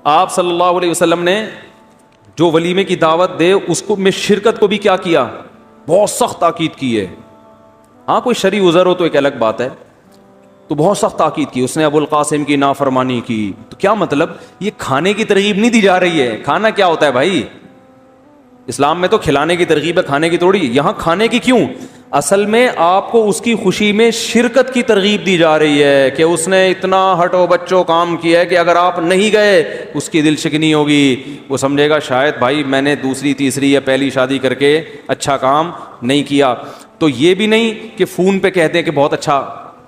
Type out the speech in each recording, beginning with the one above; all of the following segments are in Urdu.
آپ صلی اللہ علیہ وسلم نے جو ولیمے کی دعوت دے اس کو میں شرکت کو بھی کیا کیا؟ بہت سخت تاکید کی ہے. ہاں کوئی شرعی عذر ہو تو ایک الگ بات ہے, تو بہت سخت تاکید کی. اس نے ابو القاسم کی نافرمانی کی. تو کیا مطلب؟ یہ کھانے کی ترغیب نہیں دی جا رہی ہے. کھانا کیا ہوتا ہے بھائی؟ اسلام میں تو کھلانے کی ترغیب ہے, کھانے کی تھوڑی. یہاں کھانے کی کیوں؟ اصل میں آپ کو اس کی خوشی میں شرکت کی ترغیب دی جا رہی ہے کہ اس نے اتنا ہٹو بچوں کام کیا ہے کہ اگر آپ نہیں گئے اس کی دل شکنی ہوگی. وہ سمجھے گا شاید بھائی میں نے دوسری تیسری یا پہلی شادی کر کے اچھا کام نہیں کیا. تو یہ بھی نہیں کہ فون پہ کہتے ہیں کہ بہت اچھا,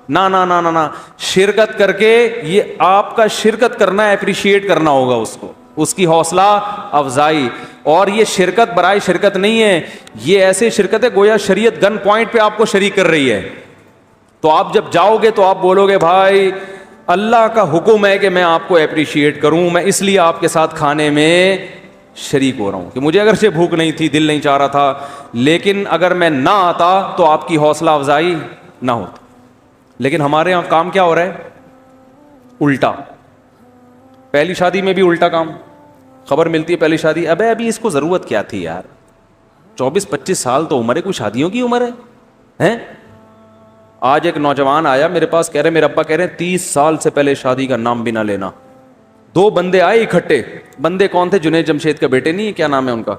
نا نا نا نا نا, شرکت کر کے یہ آپ کا شرکت کرنا ہے, اپریشیٹ کرنا ہوگا اس کو, اس کی حوصلہ افزائی. اور یہ شرکت برائے شرکت نہیں ہے, یہ ایسے شرکت ہے گویا شریعت گن پوائنٹ پہ آپ کو شریک کر رہی ہے. تو آپ جب جاؤ گے تو آپ بولو گے بھائی اللہ کا حکم ہے کہ میں آپ کو اپریشیٹ کروں, میں اس لیے آپ کے ساتھ کھانے میں شریک ہو رہا ہوں کہ مجھے اگرچہ بھوک نہیں تھی, دل نہیں چاہ رہا تھا, لیکن اگر میں نہ آتا تو آپ کی حوصلہ افزائی نہ ہوتی. لیکن ہمارے یہاں کام کیا ہو رہا ہے؟ الٹا. پہلی شادی میں بھی الٹا کام. خبر ملتی ہے پہلی شادی, ابھی اس کو ضرورت کیا تھی یار, 24-25 سال تو عمر ہے, کوئی شادیوں کی عمر ہے. آج ایک نوجوان آیا میرے پاس, کہہ رہے میرے ابا کہہ رہے ہیں 30 سال سے پہلے شادی کا نام بھی نہ لینا. 2 بندے آئے اکٹھے. بندے کون تھے؟ جنید جمشید کا بیٹے, نہیں کیا نام ہے ان کا,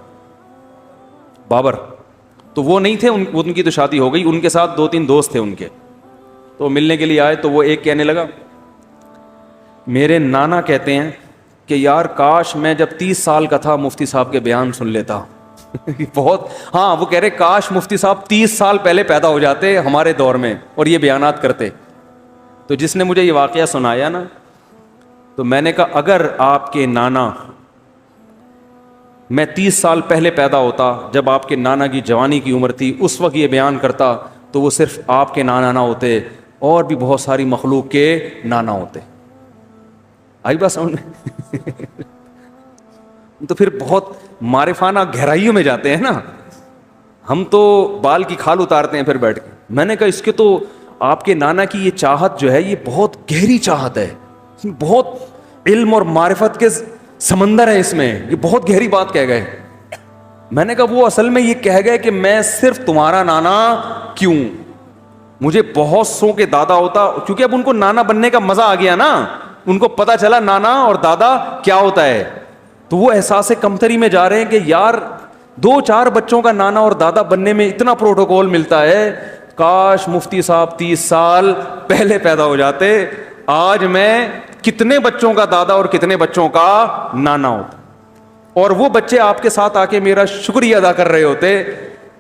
بابر. تو وہ نہیں تھے, ان کی تو شادی ہو گئی, ان کے ساتھ 2-3 دوست تھے ان کے. تو ملنے کے لیے آئے تو وہ ایک کہنے لگا میرے نانا کہتے ہیں کہ یار کاش میں جب 30 سال کا تھا مفتی صاحب کے بیان سن لیتا. بہت, ہاں وہ کہہ رہے کاش مفتی صاحب 30 سال پہلے پیدا ہو جاتے ہمارے دور میں اور یہ بیانات کرتے. تو جس نے مجھے یہ واقعہ سنایا نا, تو میں نے کہا اگر آپ کے نانا, میں 30 سال پہلے پیدا ہوتا جب آپ کے نانا کی جوانی کی عمر تھی, اس وقت یہ بیان کرتا تو وہ صرف آپ کے نانا نہ ہوتے, اور بھی بہت ساری مخلوق کے نانا ہوتے. آئی بات سمجھ میں؟ تو پھر بہت معرفانہ گہرائیوں میں جاتے ہیں نا ہم, تو بال کی کھال اتارتے ہیں پھر بیٹھ کے. میں نے کہا اس کے تو آپ کے نانا کی یہ چاہت جو ہے یہ بہت گہری چاہت ہے, بہت علم اور معرفت کے سمندر ہے اس میں, یہ بہت گہری بات کہہ گئے. میں نے کہا وہ اصل میں یہ کہہ گئے کہ میں صرف تمہارا نانا کیوں, مجھے بہت سو کے دادا ہوتا, کیونکہ اب ان کو نانا بننے کا مزہ آ گیا نا, ان کو پتا چلا نانا اور دادا کیا ہوتا ہے. تو وہ احساس کمتری میں جا رہے ہیں کہ یار 2-4 بچوں کا نانا اور دادا بننے میں اتنا پروٹوکول ملتا ہے, کاش مفتی صاحب 30 سال پہلے پیدا ہو جاتے, آج میں کتنے بچوں کا دادا اور کتنے بچوں کا نانا ہوتا, اور وہ بچے آپ کے ساتھ آ کے میرا شکریہ ادا کر رہے ہوتے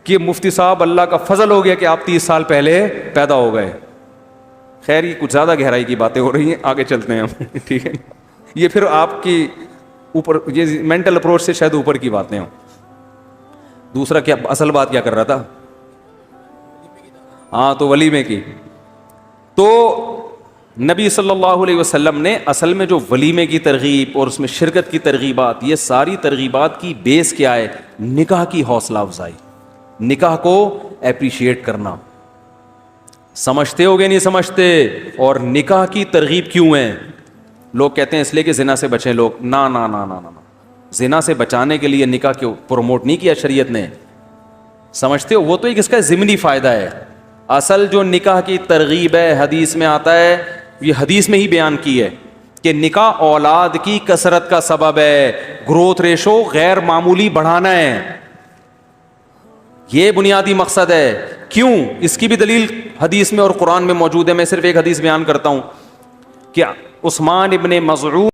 کہ مفتی صاحب اللہ کا فضل ہو گیا کہ آپ 30 سال پہلے پیدا ہو گئے. خیر یہ کچھ زیادہ گہرائی کی باتیں ہو رہی ہیں, آگے چلتے ہیں ہم. ٹھیک ہے, یہ پھر آپ کی اوپر, یہ مینٹل اپروچ سے شاید اوپر کی باتیں ہوں. دوسرا کیا اصل بات کیا کر رہا تھا؟ ہاں تو ولیمے کی. تو نبی صلی اللہ علیہ وسلم نے اصل میں جو ولیمے کی ترغیب اور اس میں شرکت کی ترغیبات, یہ ساری ترغیبات کی بیس کیا ہے؟ نکاح کی حوصلہ افزائی, نکاح کو اپریشیٹ کرنا. سمجھتے ہو گے نہیں سمجھتے؟ اور نکاح کی ترغیب کیوں ہے؟ لوگ کہتے ہیں اس لیے کہ زنا سے بچیں لوگ. نا نا نا نا نا, زنا سے بچانے کے لیے نکاح کیوں پروموٹ نہیں کیا شریعت نے؟ سمجھتے ہو؟ وہ تو ایک اس کا ضمنی فائدہ ہے. اصل جو نکاح کی ترغیب ہے حدیث میں آتا ہے, یہ حدیث میں ہی بیان کی ہے کہ نکاح اولاد کی کثرت کا سبب ہے, گروتھ ریشو غیر معمولی بڑھانا ہے, یہ بنیادی مقصد ہے. کیوں؟ اس کی بھی دلیل حدیث میں اور قرآن میں موجود ہے. میں صرف ایک حدیث بیان کرتا ہوں کہ عثمان ابن مظعون